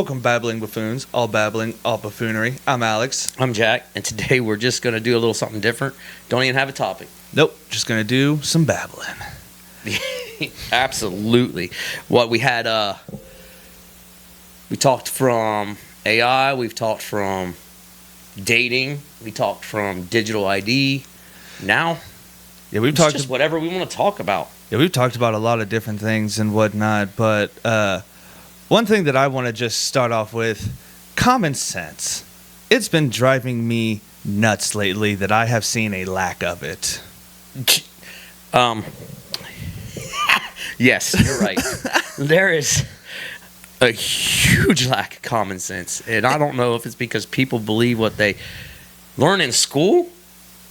Welcome, babbling buffoons. All babbling, all buffoonery. I'm Alex. I'm Jack, and today we're just going to do a little something different. Don't even have a topic. Nope, just gonna do some babbling. Absolutely. What we had, we talked from AI, we've talked from dating, we talked from digital ID. Now, Yeah, we've it's talked. just whatever we want to talk about. Yeah, we've talked about a lot of different things and whatnot, but one thing that I want to just start off with: common sense. It's been driving me nuts lately that I have seen a lack of it. Yes, you're right. There is a huge lack of common sense, and I don't know if it's because people believe what they learn in school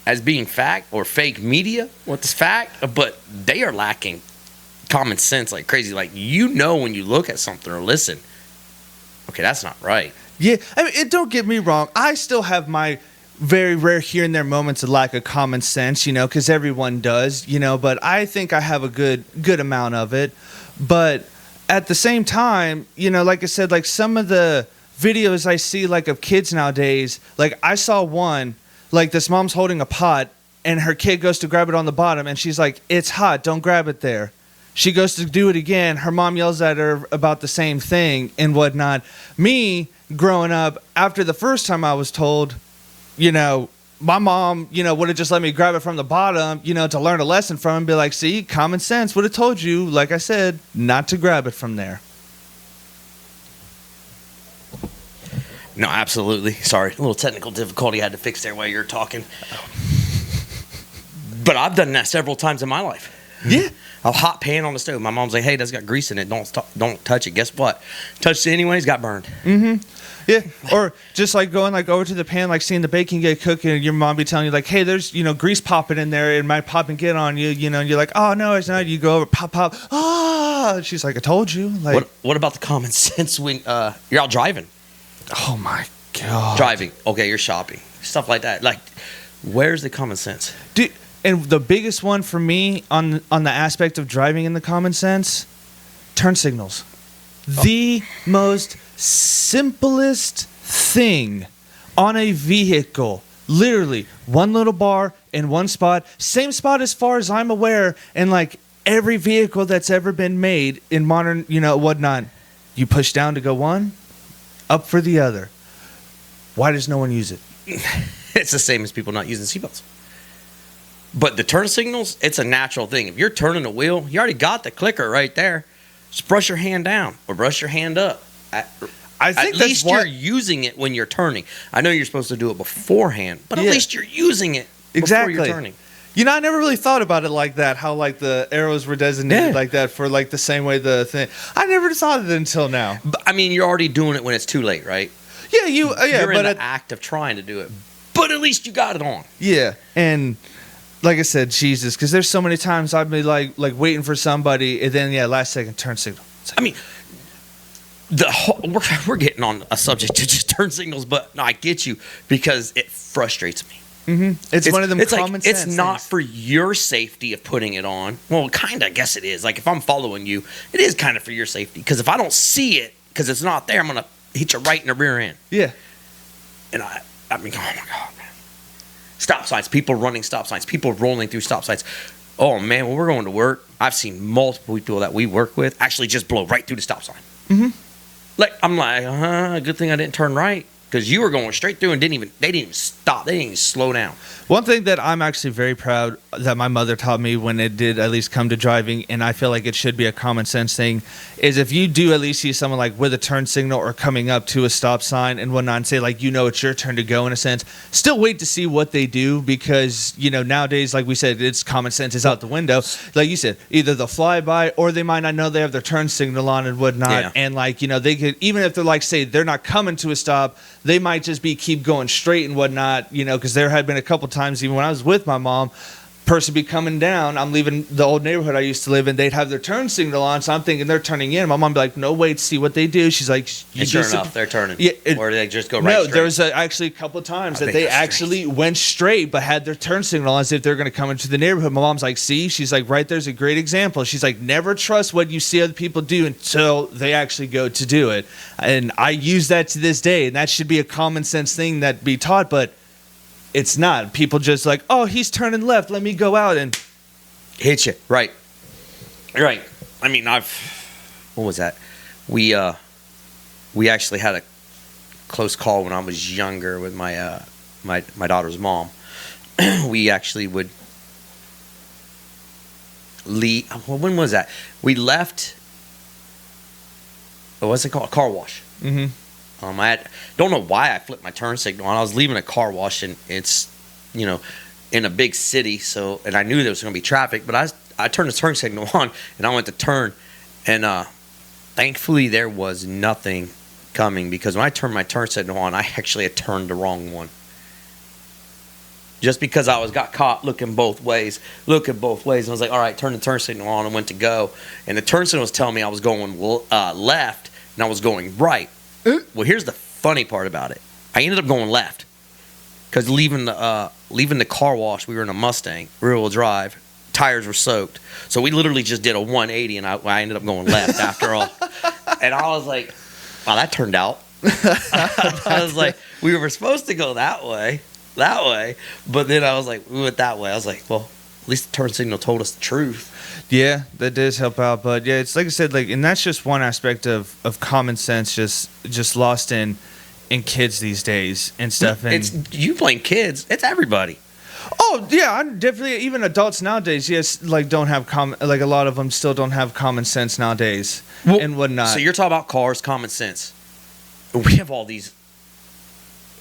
as being fact or fake media what's fact, but they are lacking common sense like crazy. Like, when you look at something or listen, okay, that's not right. Yeah, I mean, don't get me wrong. I still have my very rare here and there moments of lack of common sense, because everyone does, but I think I have a good amount of it. But at the same time, like I said, like some of the videos I see like of kids nowadays, like I saw one, like this mom's holding a pot and her kid goes to grab it on the bottom and she's like, "It's hot, don't grab it there." She goes to do it again. Her mom yells at her about the same thing and whatnot. Me, growing up, after the first time I was told, my mom, would have just let me grab it from the bottom, to learn a lesson from and be like, see, common sense would have told you, like I said, not to grab it from there. No, absolutely. Sorry, a little technical difficulty I had to fix there while you were talking. But I've done that several times in my life. Yeah. A hot pan on the stove. My mom's like, "Hey, that's got grease in it. Don't touch it." Guess what? Touched it anyways, got burned. Mm-hmm. Yeah. Or just like going like over to the pan, like seeing the bacon get cooked, and your mom be telling you like, "Hey, there's grease popping in there. It might pop and get on you." And you're like, "Oh no, it's not." You go over, pop. Ah. She's like, "I told you." Like, what about the common sense when you're out driving? Oh my god. Driving. Okay, you're shopping. Stuff like that. Like, where's the common sense? Dude, and the biggest one for me on the aspect of driving in the common sense, turn signals. Oh. The most simplest thing on a vehicle. Literally, one little bar in one spot. Same spot as far as I'm aware, and like every vehicle that's ever been made in modern, whatnot. You push down to go one, up for the other. Why does no one use it? It's the same as people not using seatbelts. But the turn signals, it's a natural thing. If you're turning a wheel, you already got the clicker right there. Just brush your hand down or brush your hand up. I think at least you're using it when you're turning. I know you're supposed to do it beforehand, but at least you're using it before you're turning. I never really thought about it like that, how like the arrows were designated like that for like the same way the thing. I never thought of it until now. But, I mean, you're already doing it when it's too late, right? Yeah, you're in the act of trying to do it. But at least you got it on. Yeah, and like I said, Jesus, because there's so many times I've been like waiting for somebody, and then last second turn signal. I mean, we're getting on a subject to just turn signals, but no, I get you because it frustrates me. Mm-hmm. It's one of them common sense it's not things. For your safety of putting it on. Well, kind of, I guess it is. Like if I'm following you, it is kind of for your safety because if I don't see it because it's not there, I'm gonna hit you right in the rear end. Yeah, and I mean, oh my god. Stop signs, people running stop signs, people rolling through stop signs. Oh man, when we're going to work, I've seen multiple people that we work with actually just blow right through the stop sign. Mm-hmm. Like I'm like, good thing I didn't turn right because you were going straight through and they didn't even stop, they didn't even slow down. One thing that I'm actually very proud that my mother taught me when it did at least come to driving, and I feel like it should be a common sense thing, is if you do at least see someone like with a turn signal or coming up to a stop sign and whatnot and say like, it's your turn to go in a sense, still wait to see what they do because, nowadays, like we said, it's common sense is out the window. Like you said, either they'll fly by or they might not know they have their turn signal on and whatnot. Yeah. And like, they could, even if they're like, say they're not coming to a stop, they might just keep going straight and whatnot, because there had been a couple times even when I was with my mom, person be coming down. I'm leaving the old neighborhood I used to live in. They'd have their turn signal on, so I'm thinking they're turning in. My mom be like, "No, wait, see what they do." She's like, And sure enough, they're turning. Yeah, or they just go right no, straight. there was actually a couple of times that they actually went straight, but had their turn signal on as if they're going to come into the neighborhood. My mom's like, "See," she's like, "Right there's a great example." She's like, "Never trust what you see other people do until they actually go to do it." And I use that to this day, and that should be a common sense thing that be taught, but it's not. People just like, "Oh, he's turning left. Let me go out and hit you." Right. Right. I mean, what was that? We actually had a close call when I was younger with my my daughter's mom. We actually would leave. When was that? We left. What's it called? A car wash. Mm-hmm. I don't know why I flipped my turn signal on. I was leaving a car wash, and it's, in a big city, and I knew there was going to be traffic, but I turned the turn signal on, and I went to turn, and thankfully there was nothing coming, because when I turned my turn signal on, I actually had turned the wrong one. Just because I got caught looking both ways, and I was like, all right, turn the turn signal on, and went to go, and the turn signal was telling me I was going left, and I was going right. Well, here's the funny part about it. I ended up going left because leaving the car wash, we were in a Mustang, rear-wheel drive. Tires were soaked, so we literally just did a 180, and I ended up going left after all. And I was like, "Wow, that turned out." I was like, "We were supposed to go that way," but then I was like, "We went that way." I was like, "Well, at least the turn signal told us the truth." Yeah, that does help out, but yeah, it's like I said, and that's just one aspect of common sense, just lost in kids these days and stuff. And it's you blame kids; it's everybody. Oh yeah, I'm definitely even adults nowadays. Yes, don't have a lot of them still don't have common sense nowadays and whatnot. So you're talking about cars, common sense. We have all these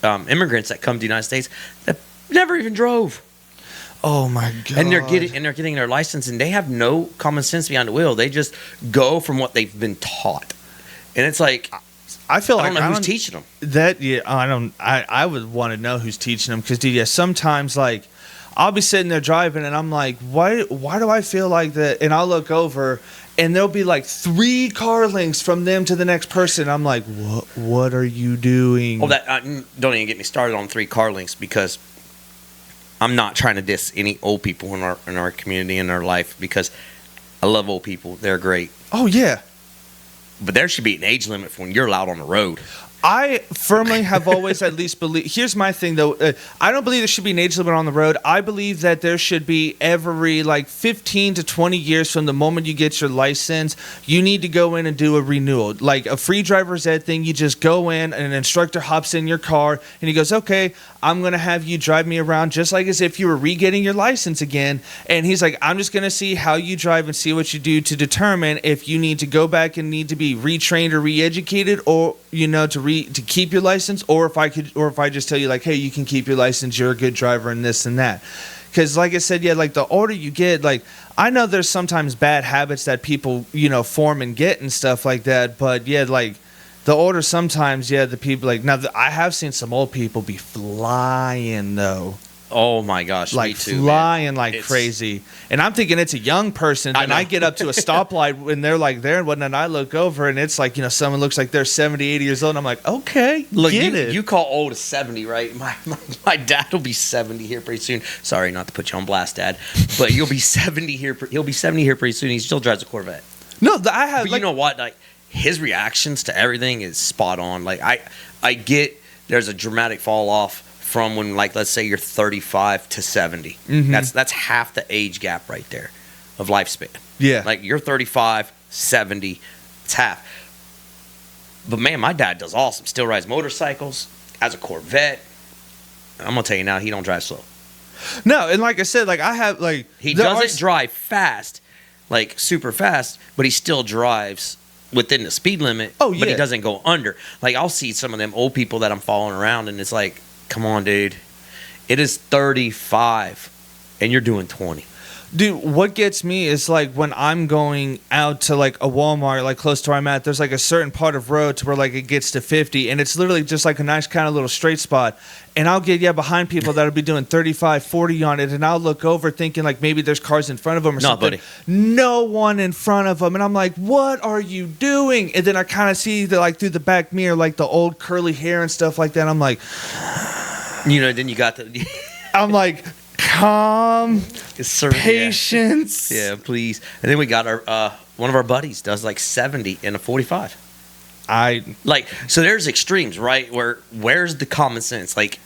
immigrants that come to the United States that never even drove. Oh my god! And they're getting their license, and they have no common sense behind the wheel. They just go from what they've been taught, and it's like I feel I don't know who's teaching them. That I don't. I would want to know who's teaching them because sometimes I'll be sitting there driving, and I'm like, why do I feel like that? And I'll look over, and there'll be 3 car lengths from them to the next person. I'm like, what are you doing? Oh, that don't even get me started on 3 car lengths, because I'm not trying to diss any old people in our community, in our life, because I love old people. They're great. Oh, yeah. But there should be an age limit for when you're allowed on the road. I firmly have always at least believed. Here's my thing, though. I don't believe there should be an age limit on the road. I believe that there should be every 15 to 20 years from the moment you get your license, you need to go in and do a renewal. Like a free driver's ed thing, you just go in and an instructor hops in your car and he goes, "Okay, I'm going to have you drive me around just like as if you were re-getting your license again." And he's like, "I'm just going to see how you drive and see what you do to determine if you need to go back and need to be retrained or re-educated, or to keep your license, or if I just tell you hey, you can keep your license, you're a good driver and this and that." Because like I said, the older you get, I know there's sometimes bad habits that people form and get and stuff like that, but the older sometimes, the people I have seen some old people be flying though. Oh my gosh, me too, flying man. Crazy. And I'm thinking it's a young person, and I get up to a stoplight when they're there and whatnot, and I look over and it's someone looks like they're 70, 80 years old, and I'm like, okay, look, get it. You call old as 70, right? My dad will be 70 here pretty soon. Sorry, not to put you on blast, Dad, but he'll be 70 here pretty soon. He still drives a Corvette. No, I have. But you know what? His reactions to everything is spot on. I get there's a dramatic fall off from when, let's say you're 35 to 70. Mm-hmm. That's half the age gap right there of lifespan. Yeah. You're 35, 70, it's half. But man, my dad does awesome. Still rides motorcycles, has a Corvette. I'm gonna tell you now, he don't drive slow. No, and like I said, I have he doesn't drive fast, super fast, but he still drives within the speed limit. Oh yeah. But he doesn't go under. I'll see some of them old people that I'm following around, and it's come on, dude. It is 35, and you're doing 20. Dude, what gets me is like when I'm going out to like a Walmart, like close to where I'm at, there's like a certain part of road to where like it gets to 50, and it's literally just like a nice kind of little straight spot. And I'll get behind people that'll be doing 35, 40 on it, and I'll look over thinking like maybe there's cars in front of them or something. Buddy. No one in front of them, and I'm like, what are you doing? And then I kind of see the like through the back mirror like the old curly hair and stuff like that. I'm like, then you got the. I'm like. Calm, patience. Yeah, please. And then we got our one of our buddies does like 70 in a 45. So there's extremes, right? Where's the common sense? Like,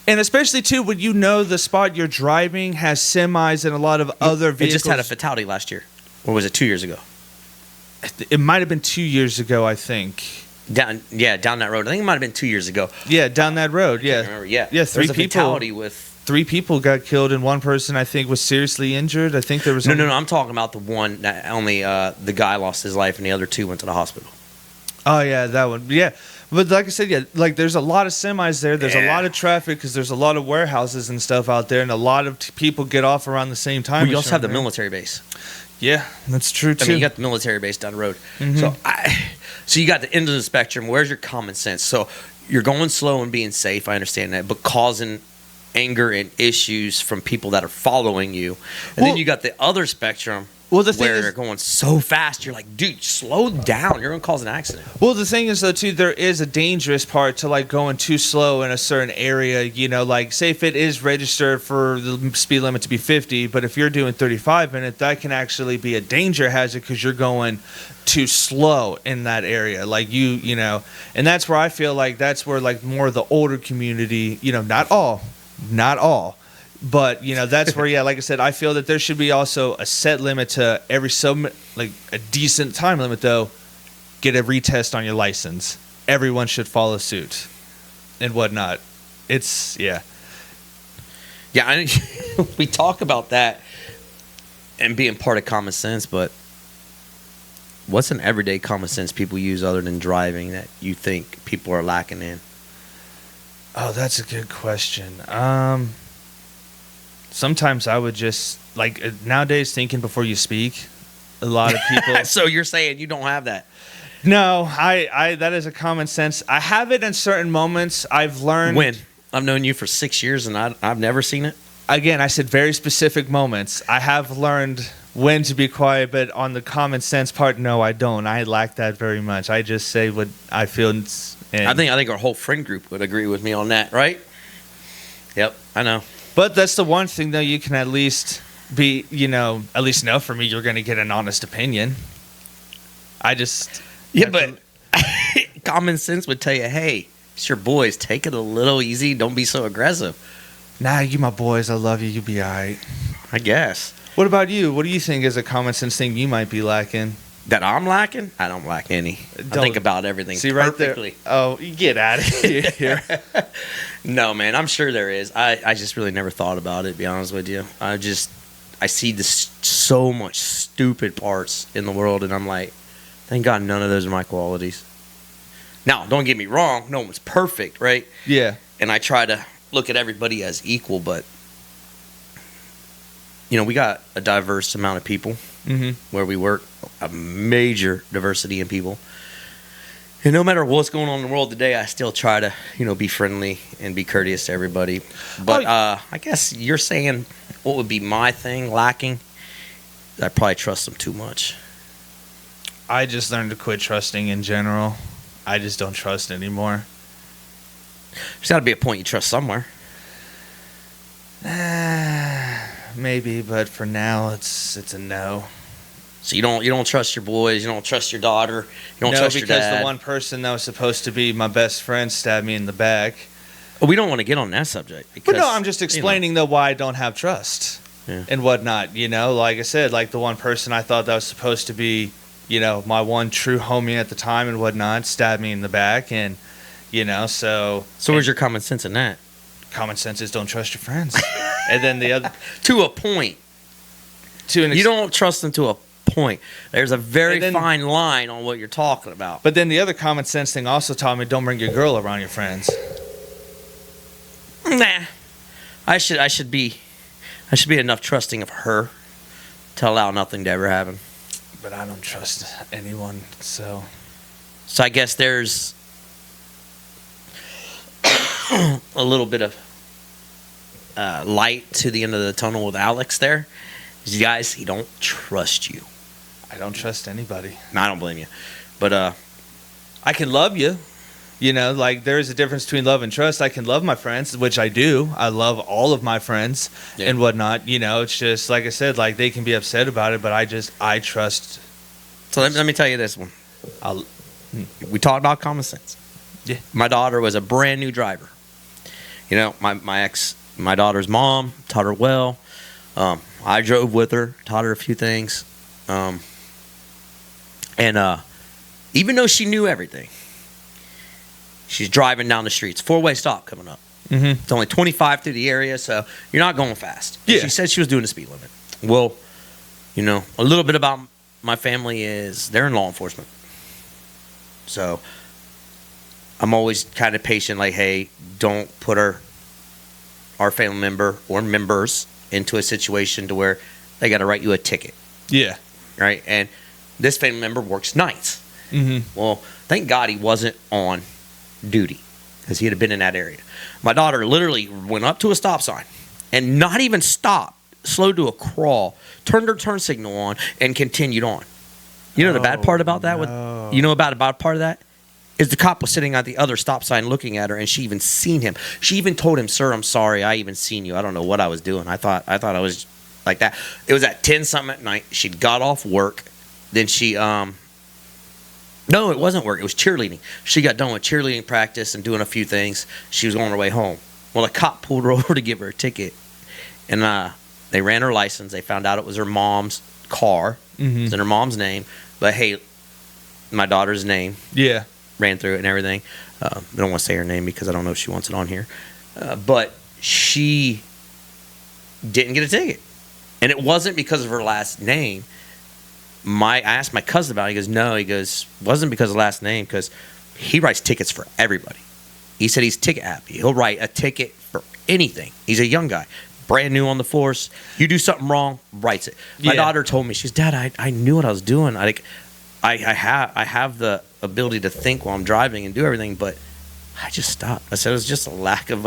and especially too when you know the spot you're driving has semis and a lot of other vehicles. It just had a fatality last year, or was it 2 years ago? It might have been 2 years ago, I think. Down that road. I think it might have been 2 years ago. Yeah, down that road. Yeah, remember. Yeah, yeah. Three people. Fatality with. 3 people got killed and one person I think was seriously injured. I think there was no. I'm talking about the one that only the guy lost his life and the other 2 went to the hospital. Oh yeah, that one. Yeah, but like I said, yeah, like there's a lot of semis there. There's a lot of traffic because there's a lot of warehouses and stuff out there, and a lot of people get off around the same time. We also have the military base. Yeah, that's true too. I mean, you got the military base down the road. Mm-hmm. So you got the end of the spectrum. Where's your common sense? So you're going slow and being safe. I understand that, but causing anger and issues from people that are following you, and then you got the other spectrum. Well, the thing where they're going so fast, you're like, dude, slow down. You're gonna cause an accident. Well, the thing is though, too, there is a dangerous part to like going too slow in a certain area. You know, like say if it is registered for the speed limit to be 50, but if you're doing 35 in it, that can actually be a danger hazard because you're going too slow in that area. Like you know, and that's where I feel like that's where like more of the older community, you know, not all. But, you know, that's where, yeah, like I said, I feel that there should be also a set limit to like a decent time limit, though. Get a retest on your license. Everyone should follow suit and whatnot. It's, yeah. Yeah, we talk about that and being part of common sense, but what's an everyday common sense people use other than driving that you think people are lacking in? Oh, that's a good question. Sometimes I would just, like, nowadays, thinking before you speak. A lot of people. So you're saying you don't have that? No, I that is a common sense. I have it in certain moments. I've learned. When? I've known you for 6 years and I've never seen it. Again, I said very specific moments. I have learned when to be quiet, but on the common sense part, no, I don't. I lack that very much. I just say what I feel. I think our whole friend group would agree with me on that, right? Yep, I know. But that's the one thing, though, you can at least be, you know, at least know for me, you're going to get an honest opinion. Yeah, but common sense would tell you, hey, it's your boys. Take it a little easy. Don't be so aggressive. Nah, you my boys. I love you. You be all right. I guess. What about you? What do you think is a common sense thing you might be lacking? That I'm lacking? I don't lack any. I think about everything perfectly. Right there. Oh, you get out of here. No, man, I'm sure there is. I just really never thought about it, to be honest with you. I see this so much stupid parts in the world, and I'm like, thank God none of those are my qualities. Now, don't get me wrong. No one's perfect, right? Yeah. And I try to look at everybody as equal, but, you know, we got a diverse amount of people where we work, a major diversity in people. And no matter what's going on in the world today, I still try to, you know, be friendly and be courteous to everybody. But I guess you're saying what would be my thing lacking? I probably trust them too much. I just learned to quit trusting in general. I just don't trust anymore. There's got to be a point you trust somewhere. Maybe, but for now, it's a no. So you don't trust your boys, you don't trust your daughter, you don't trust your dad. No, because the one person that was supposed to be my best friend stabbed me in the back. Well, we don't want to get on that subject. Because, but no, I'm just explaining though why I don't have trust and whatnot. You know, like I said, like the one person I thought that was supposed to be, you know, my one true homie at the time and whatnot stabbed me in the back, and you know, so. So where's your common sense in that? Common sense is don't trust your friends. And then the other to a point. You don't trust them to a point. There's a very fine line on what you're talking about. But then the other common sense thing also taught me don't bring your girl around your friends. Nah. I should be I should be enough trusting of her to allow nothing to ever happen. But I don't trust anyone, so. So I guess there's a little bit of light to the end of the tunnel with Alex there. You guys, he don't trust you. I don't trust anybody. No, I don't blame you. But I can love you. You know, like there is a difference between love and trust. I can love my friends, which I do. I love all of my friends and whatnot. You know, it's just like I said, like they can be upset about it, but I trust. So let me tell you this one. We talked about common sense. Yeah. My daughter was a brand new driver. You know, my daughter's mom taught her well. I drove with her, taught her a few things. And even though she knew everything, she's driving down the streets. 4-way stop coming up. Mm-hmm. It's only 25 through the area, so you're not going fast. Yeah. She said she was doing the speed limit. Well, you know, a little bit about my family is they're in law enforcement. So I'm always kind of patient, like, hey, don't put our family member or members into a situation to where they got to write you a ticket. Yeah. Right? And this family member works nights. Mm-hmm. Well, thank God he wasn't on duty because he'd have been in that area. My daughter literally went up to a stop sign and not even stopped, slowed to a crawl, turned her turn signal on, and continued on. You know the bad part about that? No. You know about the bad part of that? Is the cop was sitting at the other stop sign looking at her, and she even seen him. She even told him, "Sir, I'm sorry. I even seen you. I don't know what I was doing. I thought I was like that." It was at 10-something at night. She got off work. Then she no, it wasn't work. It was cheerleading. She got done with cheerleading practice and doing a few things. She was on her way home. Well, a cop pulled her over to give her a ticket, and they ran her license. They found out it was her mom's car. Mm-hmm. It's in her mom's name. But hey, my daughter's name. Yeah. Ran through it and everything. I don't want to say her name because I don't know if she wants it on here. But she didn't get a ticket. And it wasn't because of her last name. I asked my cousin about it. He goes, no. He goes, wasn't because of last name, because he writes tickets for everybody. He said he's ticket happy. He'll write a ticket for anything. He's a young guy, brand new on the force. You do something wrong, writes it. My daughter told me, she's, Dad, I knew what I was doing. I have the ability to think while I'm driving and do everything, but I just stopped. I said it was just a lack of,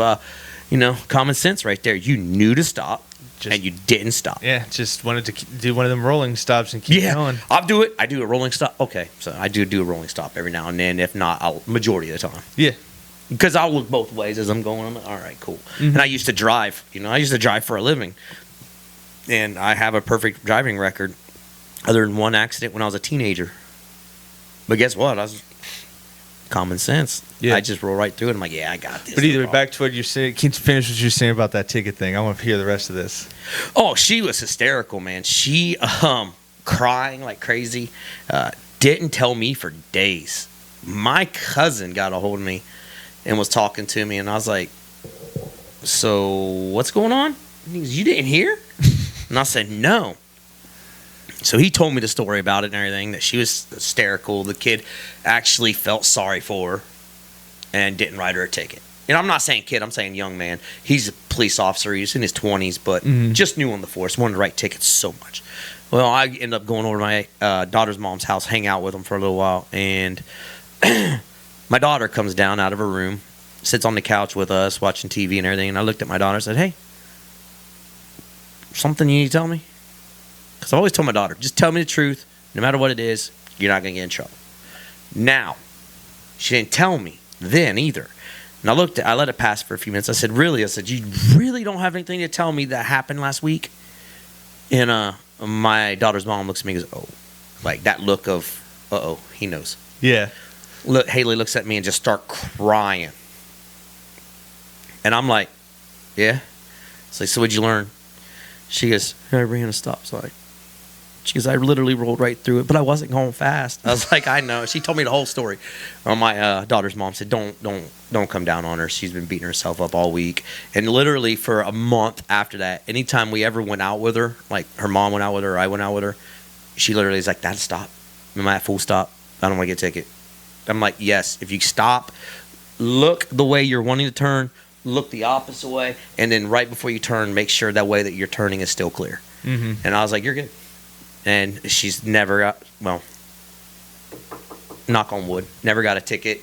common sense right there. You knew to stop, and you didn't stop. Yeah, just wanted to do one of them rolling stops and keep going. I'll do it. I do a rolling stop. Okay, so I do a rolling stop every now and then. If not, majority of the time. Yeah. Because I'll look both ways as I'm going. I'm like, all right, cool. Mm-hmm. And I used to drive. I used to drive for a living. And I have a perfect driving record other than one accident when I was a teenager. But guess what? I was common sense. Yeah. I just roll right through it. I'm like, yeah, I got this. But either back to what you're saying. Can you finish what you're saying about that ticket thing? I want to hear the rest of this. Oh, she was hysterical, man. She crying like crazy. Didn't tell me for days. My cousin got a hold of me and was talking to me, and I was like, so what's going on? And he goes, you didn't hear? And I said, no. So he told me the story about it and everything, that she was hysterical. The kid actually felt sorry for her and didn't write her a ticket. And I'm not saying kid, I'm saying young man. He's a police officer. He's in his 20s, but just new on the force, wanted to write tickets so much. Well, I ended up going over to my daughter's mom's house, hang out with them for a little while, and my daughter comes down out of her room, sits on the couch with us, watching TV and everything, and I looked at my daughter and said, hey, something you need to tell me? Because I always told my daughter, just tell me the truth. No matter what it is, you're not going to get in trouble. Now, she didn't tell me then either. And I let it pass for a few minutes. I said, really? I said, you really don't have anything to tell me that happened last week? And my daughter's mom looks at me and goes, oh. Like that look of, uh-oh, he knows. Yeah. Look, Haley looks at me and just start crying. And I'm like, yeah? It's like, so what'd you learn? She goes, I ran a stop sign. She goes, I literally rolled right through it, but I wasn't going fast. I was like, I know. She told me the whole story. My daughter's mom said, don't come down on her. She's been beating herself up all week. And literally for a month after that, anytime we ever went out with her, like her mom went out with her or I went out with her, she literally is like, Dad, stop. Am I at full stop? I don't want to get a ticket. I'm like, yes, if you stop, look the way you're wanting to turn, look the opposite way, and then right before you turn, make sure that way that you're turning is still clear. Mm-hmm. And I was like, you're good. And she's never got, well, knock on wood, never got a ticket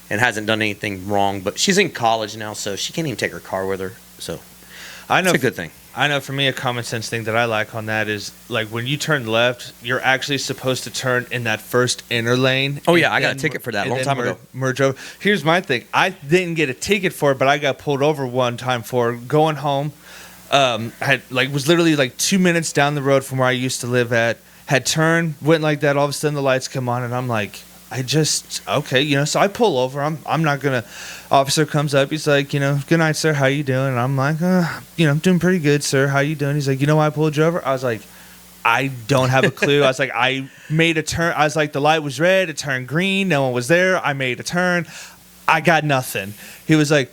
and hasn't done anything wrong. But she's in college now, so she can't even take her car with her. So I know it's a good thing. I know for me, a common sense thing that I like on that is, like, when you turn left, you're actually supposed to turn in that first inner lane. Oh, yeah, I got a ticket for that a long time ago. Merge over. Here's my thing. I didn't get a ticket for it, but I got pulled over one time for going home. I was literally like 2 minutes down the road from where I used to live at. Had turned, went like that. All of a sudden, the lights come on, and I'm like, okay, so I pull over. I'm not gonna. Officer comes up. He's like, good night, sir. How you doing? And I'm like, I'm doing pretty good, sir. How you doing? He's like, why I pulled you over? I was like, I don't have a clue. I was like, I made a turn. I was like, the light was red. It turned green. No one was there. I made a turn. I got nothing. He was like,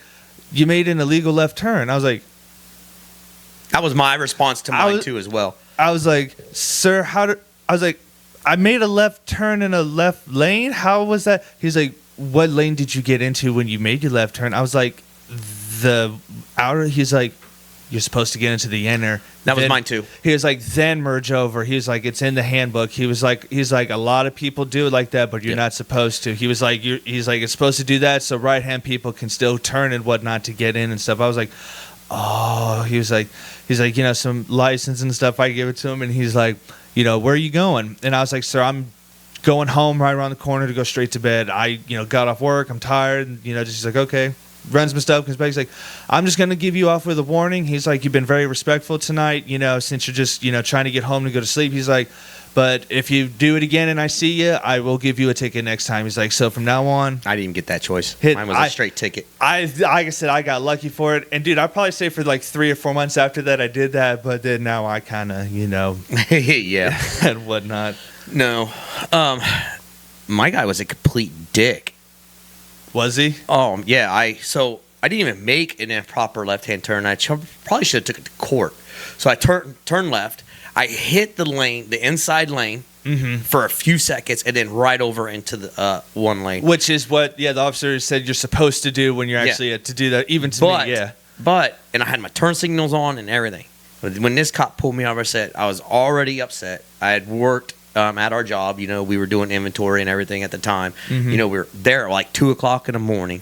you made an illegal left turn. I was like, that was my response to mine too as well. I was like, sir, I was like, I made a left turn in a left lane. How was that? He's like, what lane did you get into when you made your left turn? I was like, the outer. He's like, you're supposed to get into the inner. That was mine too. He was like, then merge over. He was like, it's in the handbook. He's like, a lot of people do it like that, but you're not supposed to. He was like, it's supposed to do that so right hand people can still turn and whatnot to get in and stuff. I was like, oh. He's like, some license and stuff. I give it to him, and he's like, where are you going? And I was like, sir, I'm going home right around the corner to go straight to bed. I, got off work. I'm tired. And, he's like, okay. Runs my stuff, comes back. He's like, I'm just going to give you off with a warning. He's like, you've been very respectful tonight, since you're just, trying to get home to go to sleep. He's like, but if you do it again and I see you, I will give you a ticket next time. He's like, so from now on. I didn't even get that choice. Mine was a straight ticket. Like I said, I got lucky for it. And, dude, I'd probably say for like 3 or 4 months after that I did that. But then now I kind of, yeah. and whatnot. No. My guy was a complete dick. Was he? Oh, yeah. I didn't even make an improper left-hand turn. I probably should have took it to court. So I turned left. I hit the lane, the inside lane, for a few seconds, and then right over into the one lane. Which is what, the officer said you're supposed to do when you're actually to do that. Even to me, yeah. And I had my turn signals on and everything. When this cop pulled me over, I was already upset. I had worked at our job. We were doing inventory and everything at the time. We were there at like 2 o'clock in the morning.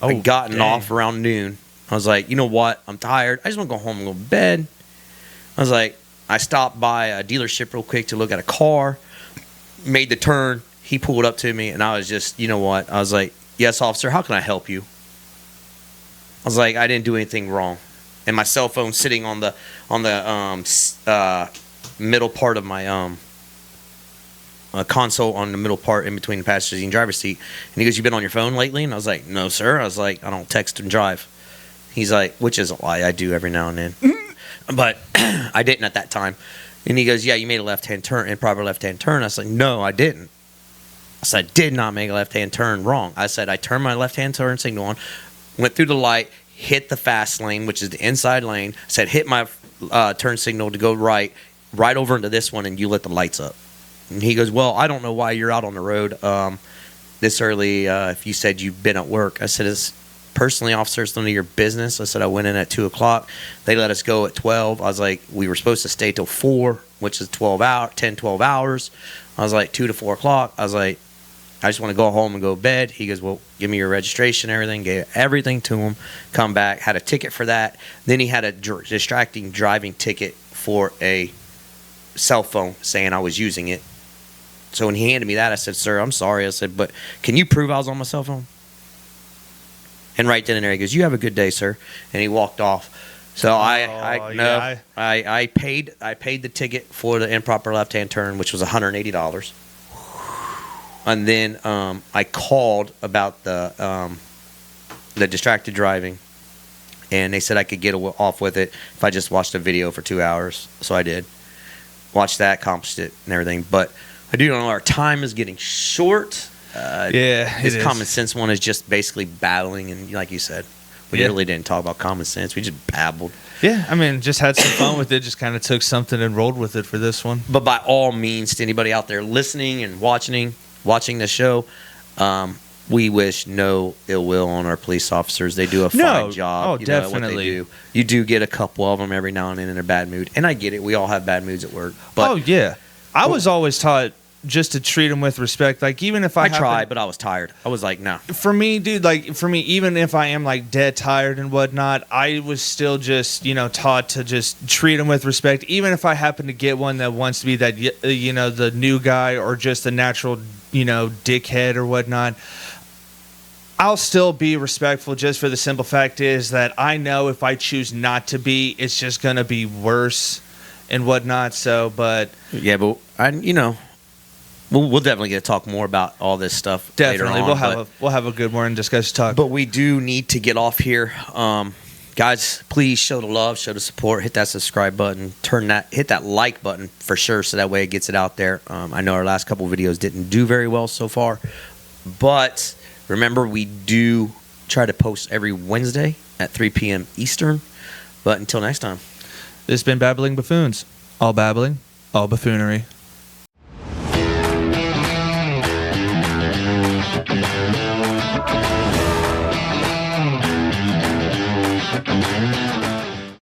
I gotten off around noon. I was like, you know what? I'm tired. I just want to go home and go to bed. I was like, I stopped by a dealership real quick to look at a car, made the turn. He pulled up to me, and I was just, you know what? I was like, yes, officer, how can I help you? I was like, I didn't do anything wrong. And my cell phone sitting on the middle part of my console, on the middle part in between the passenger seat and driver's seat. And he goes, you been on your phone lately? And I was like, no, sir. I was like, I don't text and drive. He's like, which is a lie. I do every now and then. But I didn't at that time. And he goes, yeah, you made a left-hand turn, improper left-hand turn. I was like, no, I didn't. I said, I did not make a left-hand turn wrong. I said, I turned my left-hand turn signal on, went through the light, hit the fast lane, which is the inside lane. I said, hit my turn signal to go right over into this one, and you lit the lights up. And he goes, well, I don't know why you're out on the road this early if you said you've been at work. I said, it's personally, officer, it's none of your business. I said, I went in at 2 o'clock. They let us go at 12. I was like, we were supposed to stay till 4, which is 12 hours. I was like, 2 to 4 o'clock. I was like, I just want to go home and go to bed. He goes, well, give me your registration, everything. Gave everything to him. Come back, had a ticket for that. Then he had a distracting driving ticket for a cell phone saying I was using it. So when he handed me that, I said, sir, I'm sorry. I said, but can you prove I was on my cell phone? And right then and there, he goes, you have a good day, sir. And he walked off. So I paid the ticket for the improper left-hand turn, which was $180. And then I called about the distracted driving, and they said I could get off with it if I just watched a video for 2 hours. So I did. Watched that, accomplished it, and everything. But I do know our time is getting short. This common sense one is just basically battling, and like you said, we really didn't talk about common sense. We just babbled. Yeah, I mean, just had some fun with it. Just kind of took something and rolled with it for this one. But by all means, to anybody out there listening and watching the show, we wish no ill will on our police officers. They do a fine job. Oh, you know, definitely. what they do. You do get a couple of them every now and then in a bad mood, and I get it. We all have bad moods at work. But oh yeah, I was always taught just to treat them with respect. Like even if I tried, but I was tired. I was like, no. For me, dude, like for me, even if I am like dead tired and whatnot, I was still just taught to just treat them with respect. Even if I happen to get one that wants to be that the new guy or just a natural dickhead or whatnot, I'll still be respectful just for the simple fact is that I know if I choose not to be, it's just going to be worse and whatnot. So, but... Yeah, but we'll definitely get to talk more about all this stuff definitely. later on. We'll have a good morning discussion talk. But we do need to get off here. Guys, please show the love, show the support, hit that subscribe button, hit that like button for sure so that way it gets it out there. I know our last couple videos didn't do very well so far, but... Remember, we do try to post every Wednesday at 3 p.m. Eastern. But until next time. This has been Babbling Buffoons. All babbling, all buffoonery.